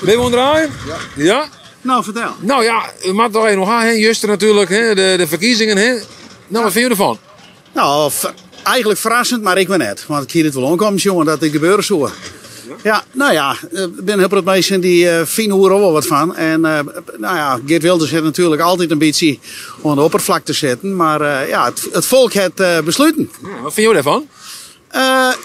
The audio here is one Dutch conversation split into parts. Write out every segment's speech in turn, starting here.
Ben je draaien? Ja. Ja? Nou, vertel. Nou ja, we moeten toch even nog gaan. Hè? Juster natuurlijk, hè? De verkiezingen. Hè? Nou, wat vind je ervan? Nou, eigenlijk verrassend, maar ik ben net. Want ik hier het wel aankomen, jongen, dat dit gebeuren zou. Ja, nou ja, ik ben heel veel mensen die vinden er wel wat van. En nou ja, Geert Wilders heeft natuurlijk altijd een beetje aan de oppervlakte zetten. Maar ja, het volk heeft besloten. Ja, wat vind je ervan?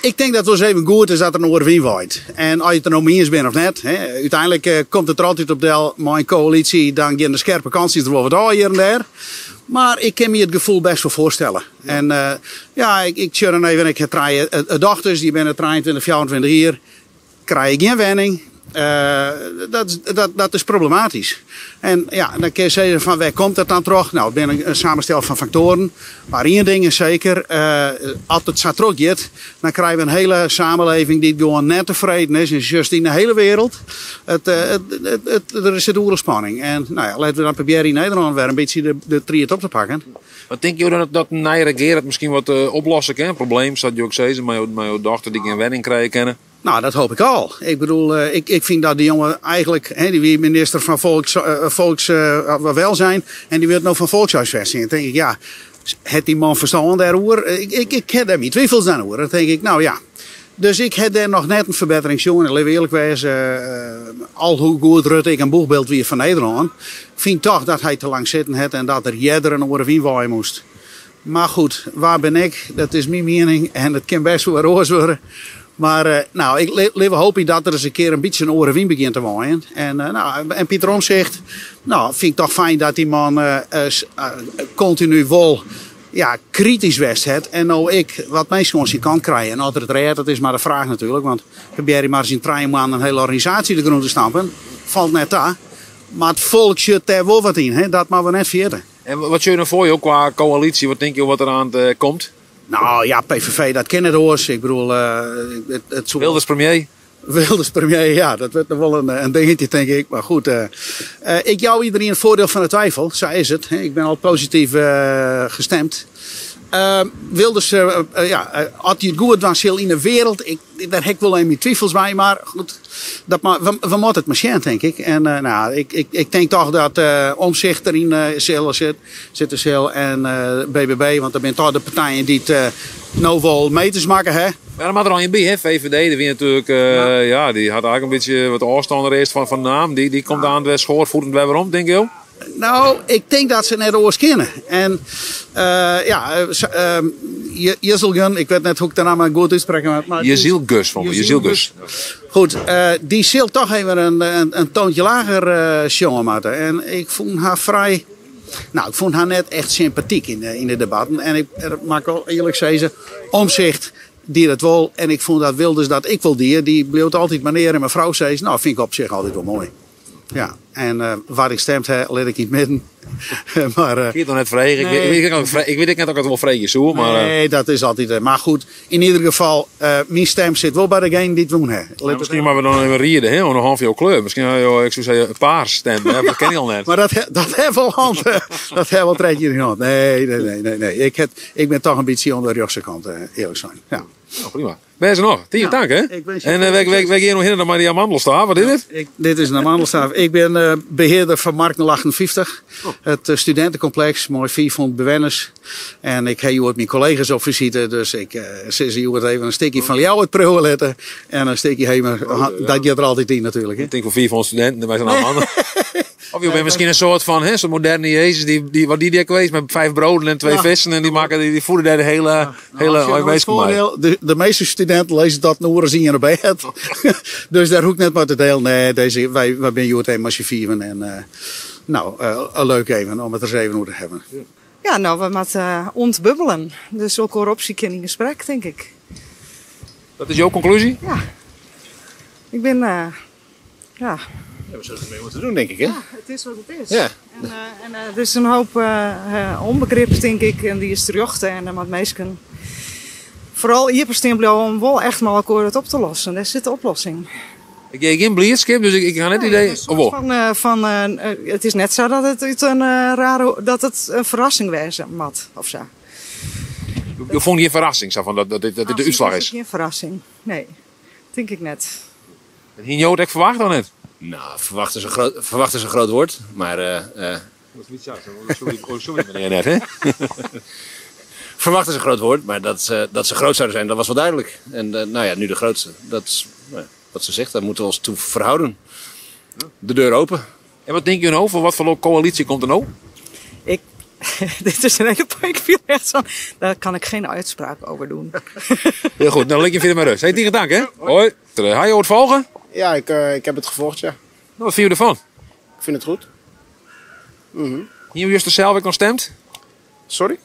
Ik denk dat het wel eens even goed is dat er een overwin waait. En als je het er nou mee eens bent of net. Hè, uiteindelijk komt het er altijd op deel. Mijn coalitie, dan gaan de scherpe kansen er wel wat aan hier en daar. Maar ik kan me het gevoel best wel voorstellen. Ja. En ja, ik zie dan even, ik heb drie dochters, die zijn 23, 24 jaar. Krijg ik geen wenning. Dat is problematisch. En ja, dan kun je zeggen van waar komt het dan terug? Nou, het ben een samenstel van factoren. Maar één ding is zeker, als het zo terug gaat, dan krijgen we een hele samenleving die gewoon net tevreden is. En juist in de hele wereld. Er is een oorlogsspanning. En nou ja, laten we dan proberen in Nederland weer een beetje de triet op te pakken. Wat denk je dat een nieuwe regering het misschien wat oplossen kan? Een probleem, zoals je ook zei, met je dochter die geen wenning krijgen kennen. Nou, dat hoop ik al. Ik bedoel, ik vind dat die jongen eigenlijk, die wie minister van Volkswelzijn en die werd nou van Volkshuisvesting. Dan denk ik, ja, heeft die man verstand daarover? Ik heb daar niet twijfels aan hoor. Dan denk ik, nou ja. Dus ik heb daar nog net een verbetering, jongen. Laten we eerlijk wezen, al hoe goed Rutte ik een boegbeeld weer van Nederland. Ik vind toch dat hij te lang zitten heeft en dat er jeder een oren waaien moest. Maar goed, waar ben ik? Dat is mijn mening en het kan best wel roos worden. Maar nou, ik hoop dat er eens een keer een beetje een orenwien begint te waaien. En Pieter Omtzigt, nou, vind ik toch fijn dat die man continu wel kritisch was heeft. En nou ik wat mensen aan zijn kant krijgen. En altijd het redt, dat is maar de vraag natuurlijk. Want probeer je maar eens in 3 maanden een hele organisatie de grond te stampen. Valt net aan. Maar het volk zit daar wel wat in. Hè? Dat maar we net vergeten. En wat zul je nou voor je ook qua coalitie? Wat denk je wat er aan komt? Nou ja, PVV, dat kennen de hoors. Ik bedoel, Wilders premier? Wilders premier, ja, dat werd nog wel een dingetje, denk ik. Maar goed, ik jou iedereen het voordeel van de twijfel. Zo is het. Ik ben al positief gestemd. Wilders, als hij het goed was heel in de wereld, daar heb ik wel een beetje twijfels bij, maar goed, we moeten het machine, denk ik. En nou, ik denk toch dat Omtzigt erin zit en BBB, want dat zijn toch de partijen die het nou wel meters maken, hè. Maar dan had er al een bij, hè? VVD, die natuurlijk, die had eigenlijk een beetje wat afstander is van naam. Die komt aan de schoorvoetend weer om, denk je? Nou, ik denk dat ze net oors kennen. En Jezelgun, ik weet net hoe ik de naam goed uitspreken. Jezielgus van me, Jezielgus. Goed, die zal toch even een toontje lager jongen maken. En ik vond haar vrij. Nou, ik vond haar net echt sympathiek in de debatten. En ik mag wel eerlijk zeggen, Omtzigt die dat wel. En ik vond dat Wilders dat ik wel die bleef altijd meneer en mevrouw zei. Nou, vind ik op zich altijd wel mooi. Ja, en waar ik stemd heb, let ik niet midden. Maar, ik weet nog net vregen. Nee. Ik weet net ook dat het wel vregen is hoor. Maar, nee, dat is altijd. Maar goed, in ieder geval, mijn stem zit wel bij degene die het doen heeft. Ja, misschien maar we dan even rieden, hè? Nog half jouw kleur. Misschien ik zou zeggen, een paars stem. Dat ken ik al net. Maar dat heeft wel hand. Dat heeft wel treintje in de hand. Nee. Ik ben toch een beetje aan de rechtse kant, eerlijk zijn. Ja. Oh, prima. Ben je nog? 10 dank, hè? En wij gaan nog naar die amandelstaaf. Wat is dit? Dit is een amandelstaaf. Ik ben beheerder van Markt 58. Oh. Het studentencomplex, mooi 400 bewoners. En ik heb hier mijn collega's op visite. Dus ik zeg hier even een stukje van jou uit proeven letten. En een stukje heen. Dat gaat er altijd in natuurlijk. Hè? Ik denk voor 400 studenten. Wij zijn allemaal. Of je bent misschien een soort van zo'n moderne Jezus die geweest met 5 broden en 2 vissen en die voeden daar de hele weeskant bij. De meeste studenten lezen dat nog eens in je bed. Dus daar hoek net maar te delen. Nee, wij zijn hier het als je 4 en een leuk even om het er even over te hebben. Ja, nou, we moeten ontbubbelen. Dus ook corruptie in gesprek, denk ik. Dat is jouw conclusie? Ja. Ik ben, Ja, we zullen ermee moeten doen, denk ik, hè? Ja, het is wat het is. Ja. En er is een hoop onbegrip, denk ik, en die is terug. En met mensen vooral hier bestemd om wel echt maar akkoord het op te lossen. Daar zit de oplossing. Ik heb geen blijdschap, dus ik ga net idee. Het is net zo dat het een verrassing wezen mat of zo. Je vond geen verrassing zo van dat dit de uitslag is? Geen verrassing, nee, denk ik net. Had je het verwacht dan net? Nou, verwachten is een groot woord, maar... Dat is niet zo. Sorry meneer net, hè? Verwachten is een groot woord, maar dat ze groot zouden zijn, dat was wel duidelijk. En nou ja, nu de grootste. Dat is wat ze zegt, daar moeten we ons toe verhouden. De deur open. En wat denk je nou? Voor wat voor coalitie komt er nou? Dit is een hele ik viel echt zo. Daar kan ik geen uitspraak over doen. Heel goed, nou leg je verder maar rust. Hey, tegen dank, hè? Hoi. Ga je het volgen? Ja, ik heb het gevolgd, ja. Wat vind je ervan? Ik vind het goed. Hier gisteren zelf ook nog gestemd? Sorry?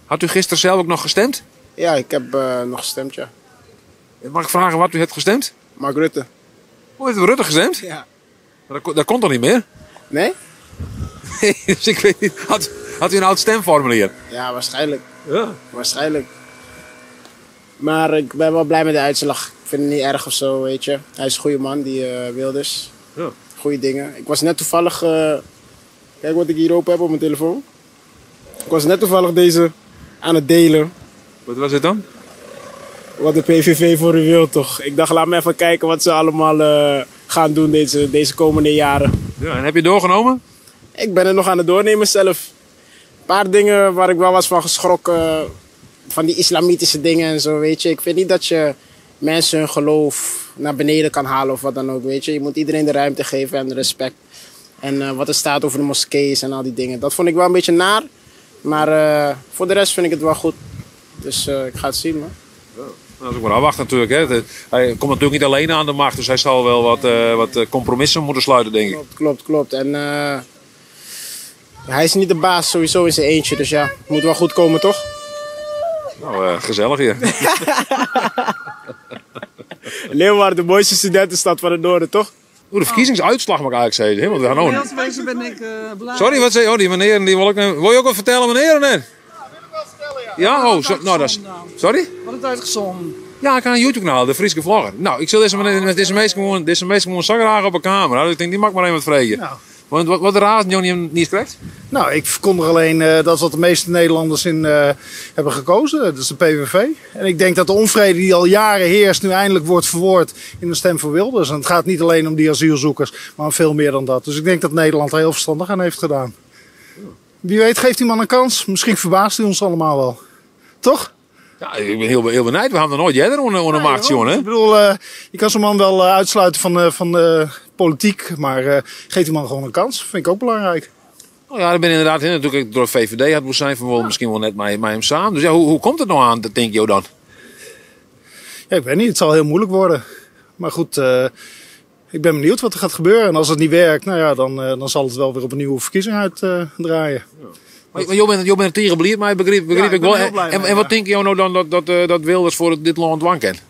Had u gisteren zelf ook nog gestemd? Ja, ik heb nog gestemd, ja. Mag ik vragen wat u hebt gestemd? Mark Rutte. Hoe heeft u Rutte gestemd? Ja. Dat komt toch niet meer? Nee? Nee, dus ik weet niet. Had u een oud stemformulier? Ja, waarschijnlijk. Ja. Waarschijnlijk. Maar ik ben wel blij met de uitslag. Ik vind het niet erg of zo, weet je. Hij is een goede man, die Wilders. Ja. Goeie dingen. Ik was net toevallig... kijk wat ik hier open heb op mijn telefoon. Ik was net toevallig deze aan het delen. Wat was het dan? Wat de PVV voor u wil, toch? Ik dacht, laat me even kijken wat ze allemaal gaan doen deze komende jaren. Ja, en heb je doorgenomen? Ik ben het nog aan het doornemen zelf. Een paar dingen waar ik wel was van geschrokken. Van die islamitische dingen en zo, weet je. Ik vind niet dat je mensen hun geloof naar beneden kan halen of wat dan ook, weet je. Je moet iedereen de ruimte geven en de respect. En wat er staat over de moskeeën en al die dingen. Dat vond ik wel een beetje naar. Maar voor de rest vind ik het wel goed. Dus ik ga het zien, man. Dat is ook maar afwachten natuurlijk. Hè. Hij komt natuurlijk niet alleen aan de macht, dus hij zal wel wat compromissen moeten sluiten, denk ik. Klopt. En hij is niet de baas sowieso in zijn eentje, dus ja, moet wel goed komen, toch? Nou, gezellig hier. Leeuwarden, de mooiste studentenstad van het noorden, toch? De verkiezingsuitslag mag ik eigenlijk zeggen. Want we gaan nou... Deelswezen ben ik blij. Sorry, wat zei je? Oh, die meneer, die wil ik... Wil je ook wat vertellen, meneer? Nee? Ja, oh, nou dat is... Sorry? Wat het uitgezonden. Ja, ik heb een YouTube-kanaal, de Frieske Vlogger. Nou, ik zal deze meest gewoon zakken op een camera. Dus ik denk, die mag maar even wat vregen. Nou. Want wat de raad Johnny niet krijgt? Nou, ik verkondig alleen dat is wat de meeste Nederlanders in hebben gekozen. Dat is de PVV. En ik denk dat de onvrede die al jaren heerst nu eindelijk wordt verwoord in de stem voor Wilders. En het gaat niet alleen om die asielzoekers, maar om veel meer dan dat. Dus ik denk dat Nederland er heel verstandig aan heeft gedaan. Wie weet geeft die man een kans. Misschien verbaast hij ons allemaal wel. Toch? Ja, ik ben heel benieuwd. We hebben er nooit jij onder maakt, jongen. Ik bedoel, je kan zo'n man wel uitsluiten van de politiek. Maar geef die man gewoon een kans. Vind ik ook belangrijk. Nou ja, ik ben inderdaad natuurlijk door de VVD had moeten zijn. Van misschien wel net met hem samen. Dus ja, hoe komt het nou aan, denk je dan? Ja, ik weet niet. Het zal heel moeilijk worden. Maar goed, ik ben benieuwd wat er gaat gebeuren. En als het niet werkt, nou ja, dan zal het wel weer op een nieuwe verkiezing uitdraaien. Maar jij bent tegenbelierd, maar begreep ik wel. En wat denk je nou dan dat Wilders voor dit land dwang kent?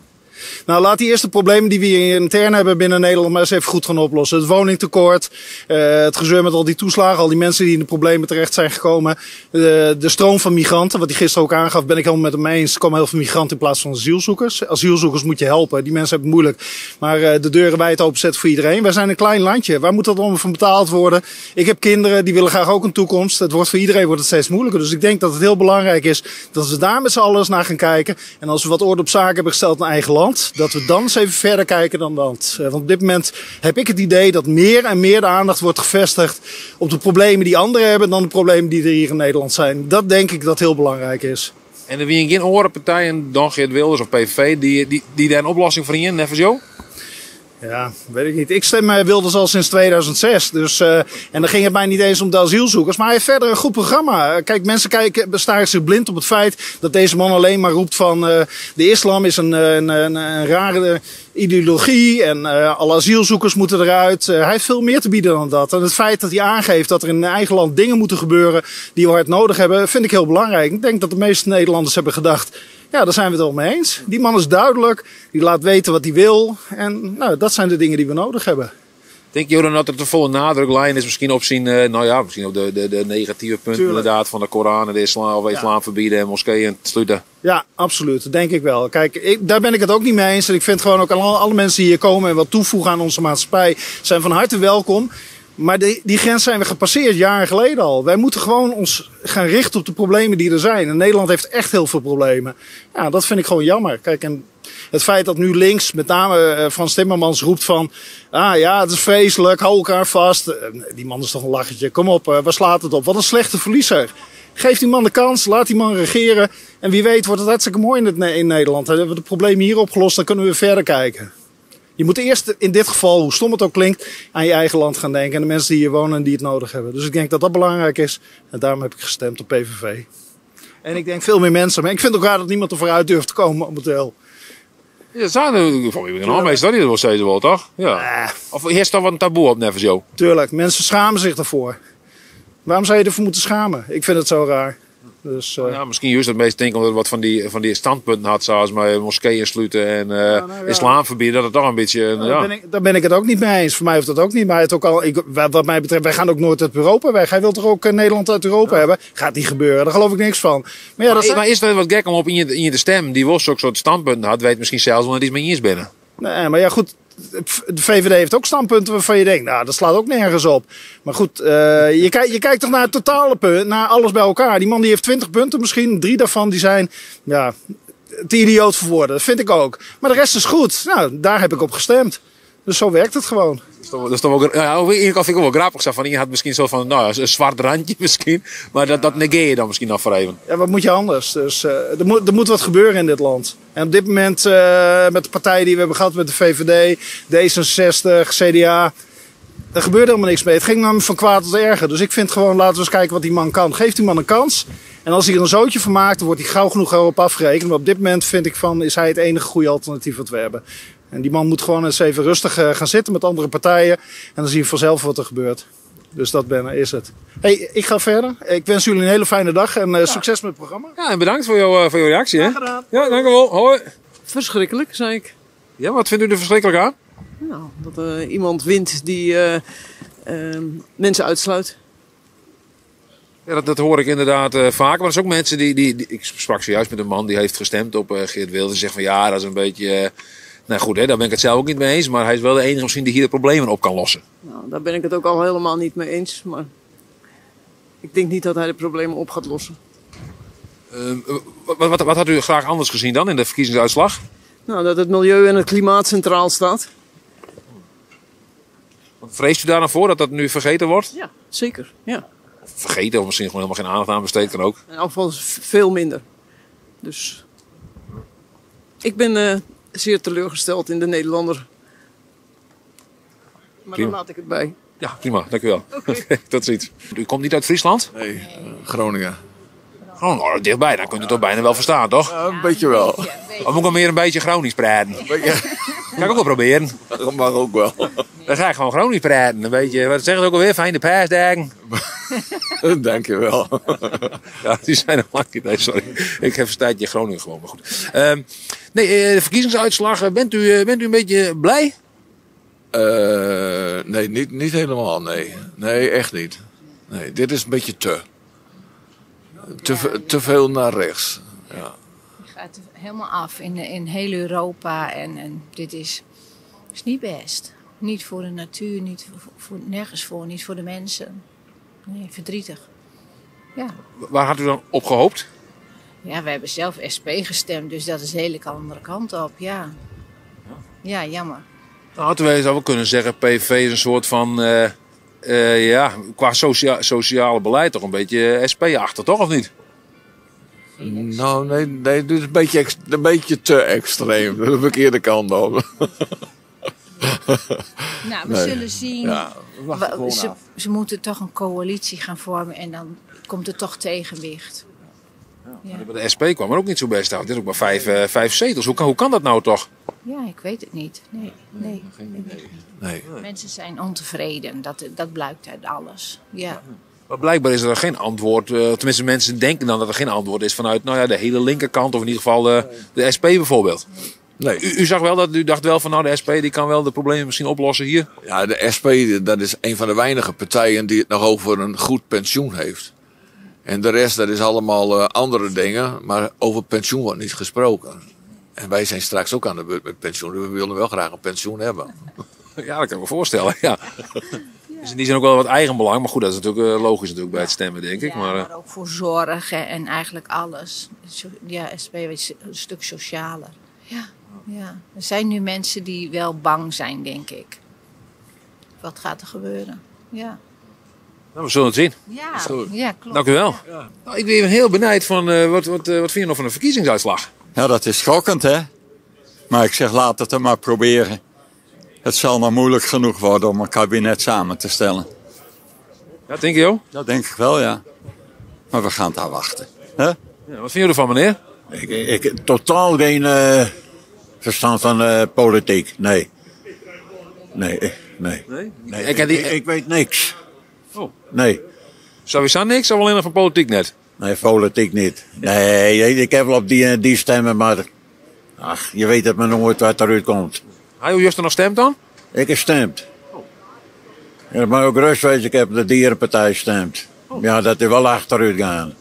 Nou, laat die eerste problemen die we hier intern hebben binnen Nederland maar eens even goed gaan oplossen. Het woningtekort, het gezeur met al die toeslagen, al die mensen die in de problemen terecht zijn gekomen. De stroom van migranten, wat hij gisteren ook aangaf, ben ik helemaal met hem eens. Er komen heel veel migranten in plaats van asielzoekers. Asielzoekers moet je helpen, die mensen hebben het moeilijk. Maar de deuren wijd openzetten voor iedereen. Wij zijn een klein landje, waar moet dat allemaal van betaald worden? Ik heb kinderen, die willen graag ook een toekomst. Het wordt voor iedereen wordt het steeds moeilijker. Dus ik denk dat het heel belangrijk is dat we daar met z'n allen eens naar gaan kijken. En als we wat orde op zaken hebben gesteld in eigen land, dat we dan eens even verder kijken dan dat. Want op dit moment heb ik het idee dat meer en meer de aandacht wordt gevestigd op de problemen die anderen hebben dan de problemen die er hier in Nederland zijn. Dat denk ik dat heel belangrijk is. En er wie geen andere partijen, dan Geert Wilders of PVV, die daar een oplossing voor in, net als jou? Ja, weet ik niet. Ik stem Wilders al sinds 2006. Dus, en dan ging het mij niet eens om de asielzoekers. Maar hij heeft verder een goed programma. Kijk, mensen staren zich blind op het feit dat deze man alleen maar roept van de islam is een rare ideologie en alle asielzoekers moeten eruit. Hij heeft veel meer te bieden dan dat. En het feit dat hij aangeeft dat er in eigen land dingen moeten gebeuren die we hard nodig hebben, vind ik heel belangrijk. Ik denk dat de meeste Nederlanders hebben gedacht, ja, daar zijn we het wel mee eens. Die man is duidelijk, die laat weten wat hij wil. En nou, dat zijn de dingen die we nodig hebben. Denk je dan dat er te volle nadruklijn is misschien op misschien op de negatieve punten inderdaad van de Koran en de islam of islam verbieden en moskeeën sluiten? Ja, absoluut. Dat denk ik wel. Kijk, daar ben ik het ook niet mee eens. En ik vind gewoon ook alle mensen die hier komen en wat toevoegen aan onze maatschappij zijn van harte welkom. Maar die grens zijn we gepasseerd jaren geleden al. Wij moeten gewoon ons gaan richten op de problemen die er zijn. En Nederland heeft echt heel veel problemen. Ja, dat vind ik gewoon jammer. Kijk, en het feit dat nu links, met name Frans Timmermans, roept van... ja, het is vreselijk, hou elkaar vast. Die man is toch een lachertje. Kom op, waar slaat het op? Wat een slechte verliezer. Geef die man de kans, laat die man regeren. En wie weet wordt het hartstikke mooi in Nederland. Dan hebben we de problemen hier opgelost, dan kunnen we verder kijken. Je moet eerst in dit geval, hoe stom het ook klinkt, aan je eigen land gaan denken. En de mensen die hier wonen en die het nodig hebben. Dus ik denk dat dat belangrijk is. En daarom heb ik gestemd op PVV. En ik denk veel meer mensen. Maar ik vind ook raar dat niemand er vooruit durft te komen momenteel. Ja, zijn er meestal niet, dat steeds wel, toch? Ja. Of heerst er wat een taboe op Never Show? Tuurlijk, mensen schamen zich daarvoor. Waarom zou je ervoor moeten schamen? Ik vind het zo raar. Dus, ja, misschien juist het meest denken omdat het wat van die standpunten had, zoals met moskeeën sluiten en islam verbieden, dat het toch een beetje... Daar ben ik het ook niet mee eens. Voor mij hoeft dat ook niet. Maar het ook al, wat mij betreft, wij gaan ook nooit uit Europa weg. Hij wil toch ook Nederland uit Europa hebben? Gaat niet gebeuren, daar geloof ik niks van. Maar, ja, maar is het wat gek om op in je te stemmen, die was ook soort standpunten had, weet misschien zelfs wel dat iets met je is binnen. Nee, maar ja goed, de VVD heeft ook standpunten waarvan je denkt, nou dat slaat ook nergens op. Maar goed, je kijkt toch naar het totale punt, naar alles bij elkaar. Die man die heeft 20 punten misschien, 3 daarvan die zijn te idioot voor woorden. Dat vind ik ook. Maar de rest is goed. Nou, daar heb ik op gestemd. Dus zo werkt het gewoon. Dat is toch ook, ja, vind ik ook wel grappig. Van, je had misschien zo van een zwart randje misschien. Maar dat negeer je dan misschien nog voor even. Ja, wat moet je anders? Dus er moet wat gebeuren in dit land. En op dit moment met de partijen die we hebben gehad, met de VVD, D66, CDA... er gebeurt helemaal niks mee. Het ging namelijk van kwaad tot erger. Dus ik vind gewoon, laten we eens kijken wat die man kan. Geef die man een kans. En als hij er een zootje van maakt, dan wordt hij gauw genoeg erop afgerekend. Maar op dit moment vind ik van, is hij het enige goede alternatief wat we hebben. En die man moet gewoon eens even rustig gaan zitten met andere partijen. En dan zie je vanzelf wat er gebeurt. Dus dat is het. Hey, ik ga verder. Ik wens jullie een hele fijne dag en succes met het programma. Ja, en bedankt voor jouw reactie. Hè? Gedaan. Ja, dank u wel. Hoi. Verschrikkelijk, zei ik. Ja, wat vindt u er verschrikkelijk aan? Nou, dat iemand wint die mensen uitsluit. Ja, dat hoor ik inderdaad vaker. Maar er zijn ook mensen die... Ik sprak zojuist met een man die heeft gestemd op Geert Wilders. Die zegt van ja, dat is een beetje... nou goed, hè, daar ben ik het zelf ook niet mee eens. Maar hij is wel de enige misschien die hier de problemen op kan lossen. Nou, daar ben ik het ook al helemaal niet mee eens. Maar ik denk niet dat hij de problemen op gaat lossen. Wat had u graag anders gezien dan in de verkiezingsuitslag? Nou, dat het milieu en het klimaat centraal staat. Vreest u daar dan voor dat dat nu vergeten wordt? Ja, zeker. Ja. Vergeten of misschien gewoon helemaal geen aandacht aan besteed kan ook. In elk geval veel minder. Dus ik ben zeer teleurgesteld in de Nederlander. Maar Prima. dan laat ik het bij. Ja, prima. Dank u wel. Okay. Tot ziens. U komt niet uit Friesland? Nee, Groningen. Gewoon dichtbij. Dan kunt u het toch bijna wel verstaan, toch? Ja, een beetje wel. Of moet ik wel meer een beetje Gronings praten? Kan ik ook wel proberen. Dat mag ook wel. Dan ga ik gewoon Gronings praten. Een beetje, wat zeggen ze ook alweer? Fijne paasdagen. Dank je wel. Ja, die zijn er lang niet. Nee, sorry. Ik heb een tijdje Groningen gewoon, maar goed. De verkiezingsuitslag. Bent u een beetje blij? Nee, niet helemaal, nee. Nee, echt niet. Nee, dit is een beetje te veel naar rechts. Ja. Je gaat helemaal af in heel Europa en dit is niet best. Niet voor de natuur, nergens voor, niet voor de mensen. Nee, verdrietig. Ja. Waar had u dan op gehoopt? Ja, we hebben zelf SP gestemd, dus dat is de hele andere kant op, ja. Ja, jammer. Nou, terwijl zou we kunnen zeggen, PVV is een soort van, qua sociale beleid toch een beetje SP-achtig, toch of niet? Nou, nee, dit is een beetje te extreem. De verkeerde kant op. Nou, we zullen zien. Ja, ze moeten toch een coalitie gaan vormen en dan komt er toch tegenwicht. Ja. Bij de SP kwam er ook niet zo best uit. Dit is ook maar 5 zetels. Hoe kan dat nou toch? Ja, ik weet het niet. Nee. nee. Mensen zijn ontevreden. Dat blijkt uit alles. Ja. Maar blijkbaar is er geen antwoord. Tenminste, mensen denken dan dat er geen antwoord is vanuit de hele linkerkant. Of in ieder geval de SP bijvoorbeeld. Nee. U zag wel u dacht wel van de SP die kan wel de problemen misschien oplossen hier. Ja, de SP dat is een van de weinige partijen die het nog over een goed pensioen heeft. En de rest, dat is allemaal andere dingen. Maar over pensioen wordt niet gesproken. En wij zijn straks ook aan de beurt met pensioen. We willen wel graag een pensioen hebben. Ja, dat kan ik me voorstellen. Ja. Dus die zijn ook wel wat eigenbelang. Maar goed, dat is natuurlijk logisch natuurlijk bij het stemmen, denk ik. Ja, maar ook voor zorg en eigenlijk alles. Ja, SP is een stuk socialer. Ja. Er zijn nu mensen die wel bang zijn, denk ik. Wat gaat er gebeuren? Ja. Nou, we zullen het zien. Ja, klopt. Dank u wel. Ja. Nou, ik ben heel benieuwd van wat vind je nog van de verkiezingsuitslag? Ja, dat is schokkend, hè? Maar ik zeg, laat het er maar proberen. Het zal nog moeilijk genoeg worden om een kabinet samen te stellen. Ja, denk je ook? Dat denk ik wel, ja. Maar we gaan daar wachten. Hè? Ja, wat vind je ervan, meneer? Ik totaal geen verstand van politiek. Nee. Ik weet niks. Oh. Nee. Sowieso niks, of alleen nog van politiek net? Nee, politiek niet. Nee, ik heb wel op die stemmen, maar... Ach, je weet het maar nooit wat eruit komt. Hij hoe juist er nog stemt dan? Ik heb gestemd. Ja, maar ook rust wezen, ik heb de dierenpartij gestemd. Ja, dat is wel achteruit gaan.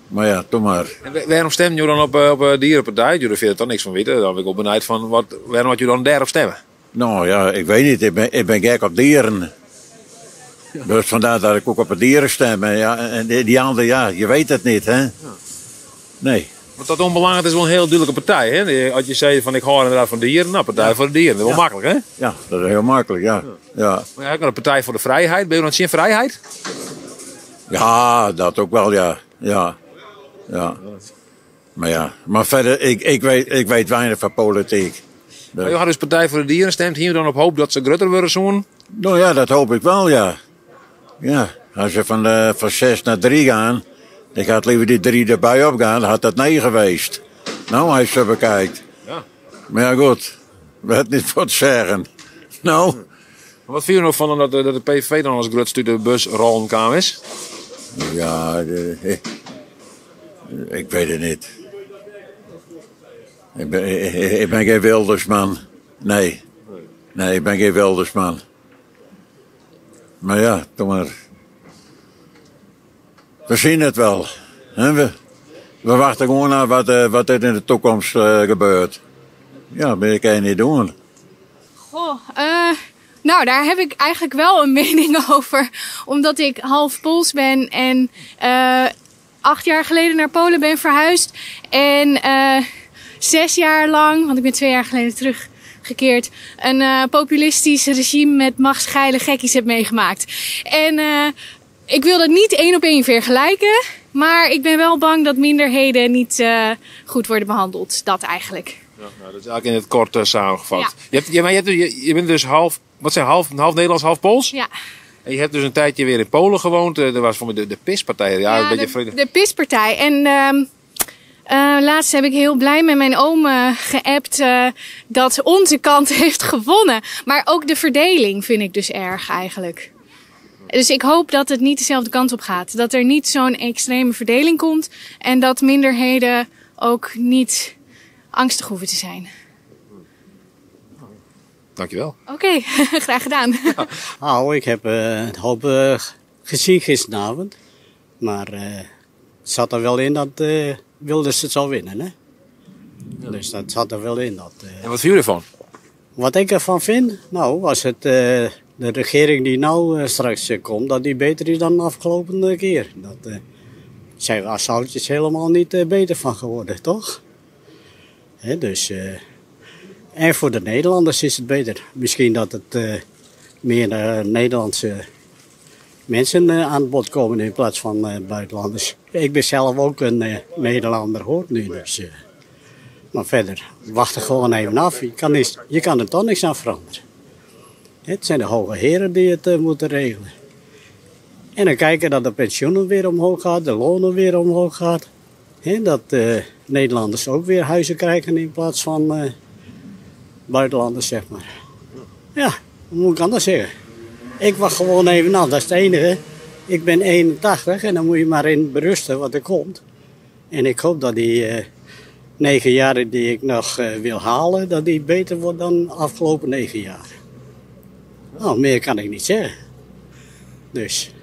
Maar ja, doe maar. En waarom stem je dan op de dierenpartij? Jullie vinden er toch niks van weten. Dan ben ik ook benieuwd van, waarom had je dan daarop stemmen? Nou ja, ik weet niet. Ik ben gek op dieren. Dus vandaar dat ik ook op de dieren stem. En die andere, ja, je weet het niet, hè? Nee. Want dat onbelangrijk is wel een heel duidelijke partij, hè? Als je zei van ik hou inderdaad van dieren, nou, Partij voor de Dieren. Dat is wel makkelijk, hè? Ja, dat is heel makkelijk, ja. Maar ja, ook een Partij voor de Vrijheid. Ben je dan zien vrijheid? Ja, dat ook wel, ja. Maar verder, ik weet weinig van politiek. Maar je had dus Partij voor de Dieren stemt hier dan op hoop dat ze groter worden zo'n? Nou ja, dat hoop ik wel, ja. Ja, als je van 6 naar 3 gaan, dan gaat liever die 3 erbij opgaan, dan had dat 9 geweest. Nou, als je zo bekijkt. Ja. Maar ja, goed. We hebben het niet voor te zeggen. Nou. Wat vind je nog van dat de PVV dan als grootste de bus rollen kwam is? Ja, ik weet het niet. Ik ben geen Wildersman. Nee, ik ben geen Wildersman. Maar ja, doe maar. We zien het wel. We wachten gewoon naar wat er in de toekomst gebeurt. Ja, dat kan je niet doen. Goh, nou, daar heb ik eigenlijk wel een mening over. Omdat ik half Pools ben en 8 jaar geleden naar Polen ben verhuisd. En 6 jaar lang, want ik ben 2 jaar geleden teruggekeerd, een populistisch regime met machtsgeile gekkies heb meegemaakt. En ik wil dat niet 1 op 1 vergelijken. Maar ik ben wel bang dat minderheden niet goed worden behandeld. Dat eigenlijk. Ja, nou, dat is eigenlijk in het kort samengevat. Ja. Je bent dus half Nederlands, half Pools? Ja. En je hebt dus een tijdje weer in Polen gewoond. Er was voor me de PiS-partij. Ja, de PiS-partij. En laatst heb ik heel blij met mijn oom geappt dat onze kant heeft gewonnen. Maar ook de verdeling vind ik dus erg eigenlijk. Dus ik hoop dat het niet dezelfde kant op gaat. Dat er niet zo'n extreme verdeling komt. En dat minderheden ook niet angstig hoeven te zijn. Dankjewel. Oké, graag gedaan. Ja. Nou, ik heb een hoop gezien gisteravond. Maar het zat er wel in dat Wilders het zal winnen. Hè? Ja. Dus dat zat er wel in. En wat vind je ervan? Wat ik ervan vind? Nou, als het de regering die nou straks komt, dat die beter is dan de afgelopen keer. Dat zijn we als oudjes helemaal niet beter van geworden, toch? Hè, dus, en voor de Nederlanders is het beter. Misschien dat het meer Nederlandse mensen aan het bod komen in plaats van buitenlanders. Ik ben zelf ook een Nederlander, hoor, nu. Dus, maar verder, wacht er gewoon even af. Je kan er toch niks aan veranderen. Het zijn de hoge heren die het moeten regelen. En dan kijken dat de pensioenen weer omhoog gaat, de lonen weer omhoog gaat. He, dat Nederlanders ook weer huizen krijgen in plaats van buitenlanders, zeg maar. Ja, hoe moet ik anders zeggen? Ik wacht gewoon even af, dat is het enige. Ik ben 81 en dan moet je maar in berusten wat er komt. En ik hoop dat die 9 jaren die ik nog wil halen, dat die beter wordt dan de afgelopen 9 jaar. Nou, meer kan ik niet zeggen. Dus.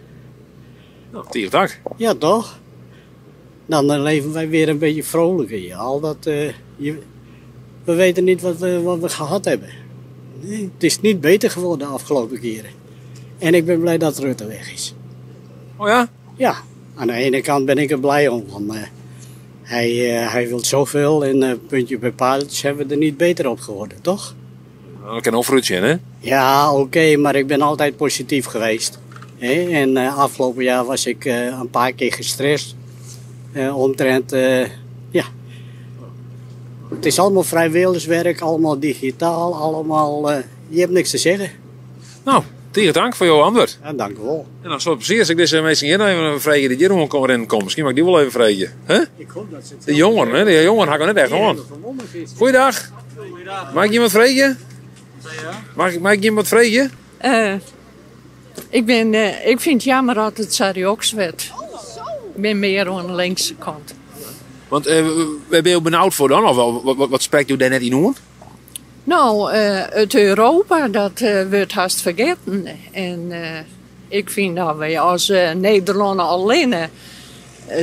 Nou, tier dag. Ja, toch? Dan leven wij weer een beetje vrolijker. Ja. Al dat, we weten niet wat we gehad hebben. Nee, het is niet beter geworden de afgelopen keren. En ik ben blij dat Rutte weg is. Oh ja? Ja, aan de ene kant ben ik er blij om. Want hij wil zoveel en puntje bij paaltje hebben we er niet beter op geworden, toch? Dat kan overuitje, hè? Ja, oké, maar ik ben altijd positief geweest. En afgelopen jaar was ik een paar keer gestrest. Omtrent, ja. Het is allemaal vrijwilligerswerk, allemaal digitaal, allemaal... je hebt niks te zeggen. Nou, tegen dank voor jouw antwoord. Ja, dank u wel. En dan zo precies als ik deze mensen hier even vragen die Jeroen kan rennen komen. Misschien mag ik die wel even vragen. Hè? Ik hoop dat ze het... De jongeren, hè? De jongeren hakken net echt gewoon. Goeiedag. Mag ik iemand vragen? Mag ik iemand vragen? Ik vind het jammer dat het Sarioks werd. Ik ben meer aan de linkse kant. Want waar ben je benauwd voor dan? Of wat spreekt u daar net in aan? Nou, het Europa, dat wordt haast vergeten. En ik vind dat wij als Nederlander alleen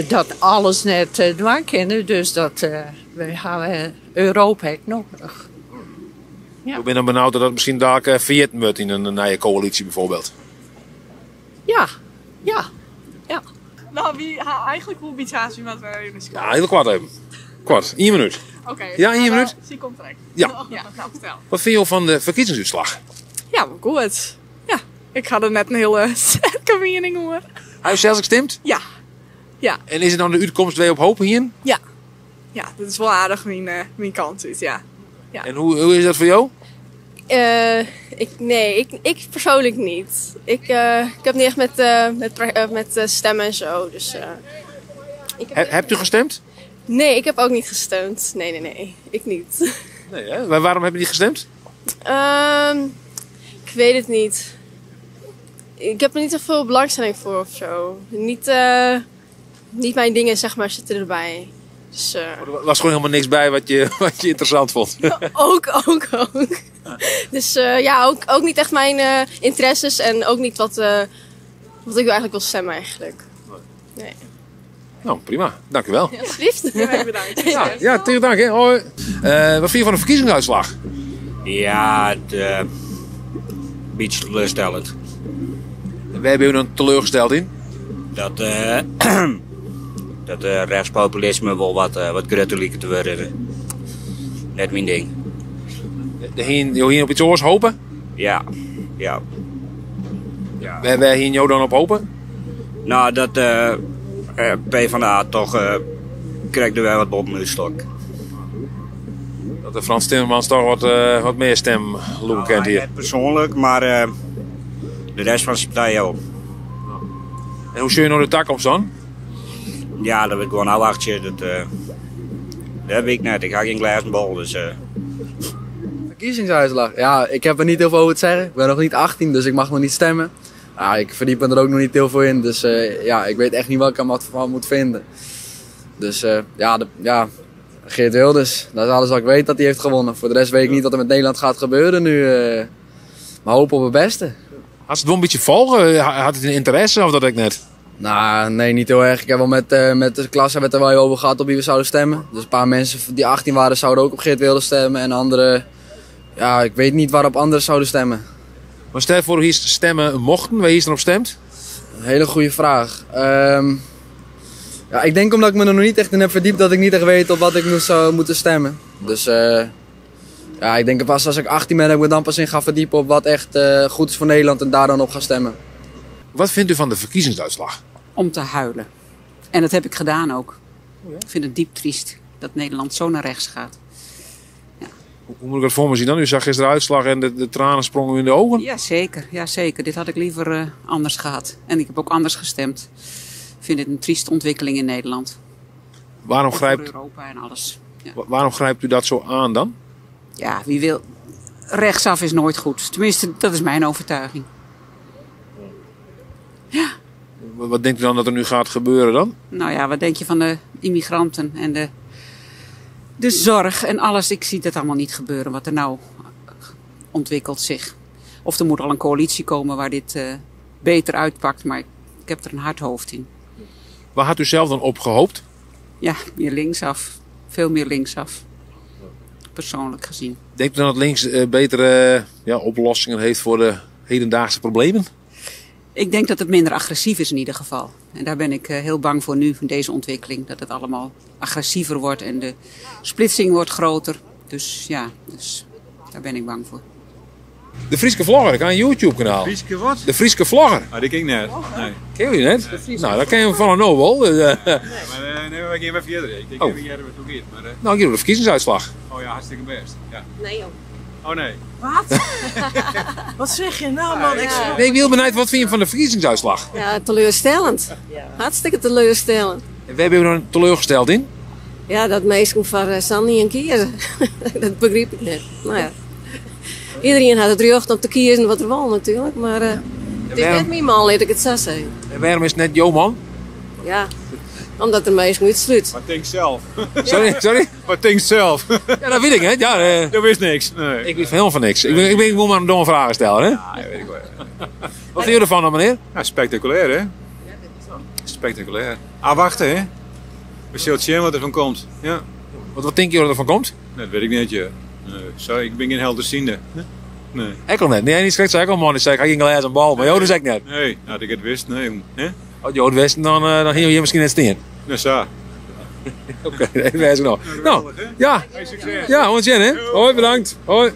dat alles net dwang kennen. Dus dat we hebben Europa echt nodig. Ja. Ik ben dan benauwd dat het misschien daar vergeten wordt in een nieuwe coalitie bijvoorbeeld. Ja. Nou, wie eigenlijk hoe biedt iemand waar je dus Ja, heel kwart even. Kwart, 1 minuut. Oké. Ja, 1 minuut. Zie komt direct. Ja. Nou, vertel. Wat vind je van de verkiezingsuitslag? Ja, goed. Ja, ik had er net een hele sterke mening hoor. Hij heeft zelfs gestemd? Ja. Ja. En is het dan de uitkomst weer op hopen hier? Ja. Ja, dat is wel aardig mijn kant uit, ja. En hoe is dat voor jou? Ik persoonlijk niet. Ik heb niet echt met stemmen en zo. Dus, Hebt u gestemd? Nee, ik heb ook niet gestemd. Nee. Ik niet. Nee, hè? Waarom heb je niet gestemd? Ik weet het niet. Ik heb er niet echt veel belangstelling voor of zo. Niet mijn dingen, zeg maar, zitten erbij. Dus, Er was gewoon helemaal niks bij wat je interessant vond. ook. Dus ook niet echt mijn interesses en ook niet wat ik eigenlijk wil stemmen eigenlijk. Nee. Nou, prima. Dank u wel. Ja, alsjeblieft. Ja, bedankt. Ja, tegen dank. Hè. Hoi. Wat vind je van de verkiezingsuitslag? Ja, een beetje teleurstellend. Waar hebben u dan teleurgesteld in? Dat rechtspopulisme wel wat gruttelijker te worden. Net mijn ding. Je hier op iets oors hopen? Ja. Waar hier jou dan op hopen? Nou, dat PvdA toch krijgt er wel wat op mijn stok. Dat de Frans Timmermans toch wat meer stem kent hier. Niet persoonlijk, maar de rest van de partij ook. En hoe zul je nou de toekomst dan? Ja, dat wil ik gewoon afwachten. Dat heb ik net. Ik ga geen glazen bol, dus... Verkiezingsuitslag. Ja, ik heb er niet heel veel over te zeggen. Ik ben nog niet 18, dus ik mag nog niet stemmen. Ik verdiep me er ook nog niet heel veel in. Dus ik weet echt niet wat ik er van moet vinden. Dus Geert Wilders. Dat is alles wat ik weet dat hij heeft gewonnen. Voor de rest weet ik niet wat er met Nederland gaat gebeuren nu. Maar hopen op het beste. Had het wel een beetje volgen? Had het een interesse of dat ik net? Nou, nee, niet heel erg. Ik heb wel met de klasse er wel over gehad op wie we zouden stemmen. Dus een paar mensen die 18 waren zouden ook op Geert Wilders stemmen. En anderen, ik weet niet waarop anderen zouden stemmen. Maar stel voor hier stemmen mochten, waar hier dan op stemt? Een hele goede vraag. Ik denk omdat ik me er nog niet echt in heb verdiept dat ik niet echt weet op wat ik zou moeten stemmen. Dus ik denk pas als ik 18 ben dat ik me dan pas in ga verdiepen op wat echt goed is voor Nederland en daar dan op ga stemmen. Wat vindt u van de verkiezingsuitslag? Om te huilen. En dat heb ik gedaan ook. Ik vind het diep triest dat Nederland zo naar rechts gaat. Hoe moet ik dat voor me zien dan? U zag gisteren de uitslag en de tranen sprongen u in de ogen? Ja, zeker. Dit had ik liever anders gehad. En ik heb ook anders gestemd. Ik vind het een trieste ontwikkeling in Nederland. Waarom Voor Europa en alles. Ja. Waarom grijpt u dat zo aan dan? Ja, wie wil... Rechtsaf is nooit goed. Tenminste, dat is mijn overtuiging. Ja. Wat denkt u dan dat er nu gaat gebeuren dan? Nou ja, wat denk je van de immigranten en de zorg en alles? Ik zie dat allemaal niet gebeuren wat er nou ontwikkelt zich. Of er moet al een coalitie komen waar dit beter uitpakt, maar ik heb er een hard hoofd in. Waar had u zelf dan op gehoopt? Ja, meer linksaf. Veel meer linksaf. Persoonlijk gezien. Denkt u dan dat links betere oplossingen heeft voor de hedendaagse problemen? Ik denk dat het minder agressief is in ieder geval. En daar ben ik heel bang voor nu, van deze ontwikkeling. Dat het allemaal agressiever wordt en de splitsing wordt groter. Dus ja, daar ben ik bang voor. De Frieske Vlogger, ik heb een YouTube-kanaal. Frieske wat? De Frieske Vlogger. Ah, die ken ik net. Nee. Ken je net? Nou, dat ken je van een Nobel. Maar nee, we gaan even verder. Ik denk Oh. even jaren wat het maar. Nou, hier de verkiezingsuitslag. Oh ja, hartstikke best. Ja. Nee joh. Oh nee. Wat? Wat zeg je nou, man? Nee, ik wil benieuwd, wat vind je van de verkiezingsuitslag? Ja, teleurstellend. Hartstikke teleurstellend. En waar ben je dan teleurgesteld in? Ja, dat mensen van Sandy en kiezen. Dat begreep ik net. Nou ja. Iedereen had het recht om te kiezen wat er wil natuurlijk. Maar het is net mijn man, laat ik het zo zeggen. En waarom is het net jouw man? Ja, omdat de meesten uitsluit. Maar denk zelf. Sorry? Maar denk zelf. Ja, dat weet ik, hè? Ja, dat wist niks. Nee. Ik wist helemaal van niks. Ik moet maar een domme vragen stellen, hè? Ja, weet ik wel. Wat vind je ervan dan, meneer? Ja, spectaculair, hè? Spectaculair. Ah, wachten, hè? We zullen zien wat er van komt. Ja. Wat denk je dat er van komt? Dat weet ik niet, ja. Nee. Zo, ik ben geen helderziende. Nee. Ik al net. Nee, niet slecht zeggen, man. Ik zei, ik ging gelezen een bal. Maar joh, dat zei ik net. Nee, had ik het wist, nee. Hè? Als joh het wist, dan ging je hier misschien net steen. Nou, zo. Oké, even wijzen nog. Nou, ja. Hey, succes. Ja, want hè? Hoi, bedankt. Hoi.